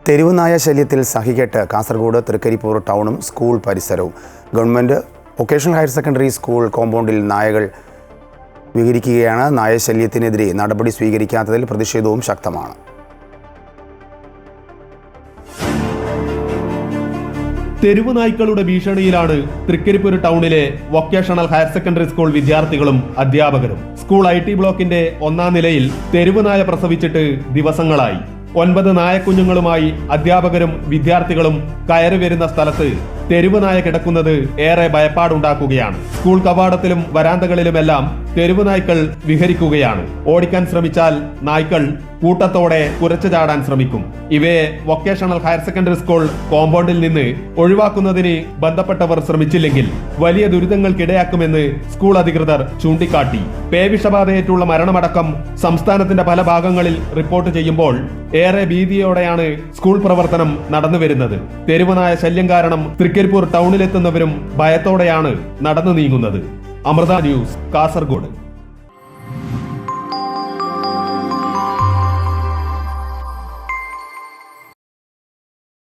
തെരുവുനായ ശല്യത്തിൽ സഹികെട്ട് കാസർഗോഡ് തൃക്കരിപ്പൂർ ടൗണും സ്കൂൾ പരിസരവും. Government vocational higher secondary school കോമ്പൗണ്ടിൽ നായകൾ വിഹരിക്കുകയാണ്. നായശല്യത്തിനെതിരെ നടപടി സ്വീകരിക്കാത്തതിൽ പ്രതിഷേധവും ശക്തമാണ്. തെരുവ് നായ്ക്കളുടെ ഭീഷണിയിലാണ് തൃക്കരിപ്പൂർ ടൗണിലെ വൊക്കേഷണൽ ഹയർ സെക്കൻഡറി സ്കൂൾ വിദ്യാർത്ഥികളും അധ്യാപകരും. സ്കൂൾ IT ബ്ലോക്കിന്റെ 1-ാം നിലയിൽ തെരുവ് നായ പ്രസവിച്ചിട്ട് ദിവസങ്ങളായി. 9 നായക്കുഞ്ഞുങ്ങളുമായി അധ്യാപകരും വിദ്യാർത്ഥികളും കയറി വരുന്ന സ്ഥലത്ത് തെരുവ് നായ കിടക്കുന്നത് ഏറെ ഭയപ്പാടുണ്ടാക്കുകയാണ്. സ്കൂൾ കവാടത്തിലും വരാന്തകളിലുമെല്ലാം തെരുവ് നായ്ക്കൾ വിഹരിക്കുകയാണ്. ഓടിക്കാൻ ശ്രമിച്ചാൽ നായ്ക്കൾ കൂട്ടത്തോടെ കുരച്ചു ചാടാൻ ശ്രമിക്കും. ഇവയെ വൊക്കേഷണൽ ഹയർ സെക്കൻഡറി സ്കൂൾ കോമ്പൗണ്ടിൽ നിന്ന് ഒഴിവാക്കുന്നതിന് ബന്ധപ്പെട്ടവർ ശ്രമിച്ചില്ലെങ്കിൽ വലിയ ദുരിതങ്ങൾക്കിടയാക്കുമെന്ന് സ്കൂൾ അധികൃതർ ചൂണ്ടിക്കാട്ടി. പേവിഷബാധയേറ്റുള്ള മരണമടക്കം സംസ്ഥാനത്തിന്റെ പല ഭാഗങ്ങളിൽ റിപ്പോർട്ട് ചെയ്യുമ്പോൾ ഏറെ ഭീതിയോടെയാണ് സ്കൂൾ പ്രവർത്തനം നടന്നുവരുന്നത്. തെരുവുനായ ശല്യം കാരണം തൃക്കരിപ്പൂർ ടൗണിലെത്തുന്നവരും ഭയത്തോടെയാണ് നടന്നു നീങ്ങുന്നത്. അമൃത ന്യൂസ്, കാസർഗോഡ്.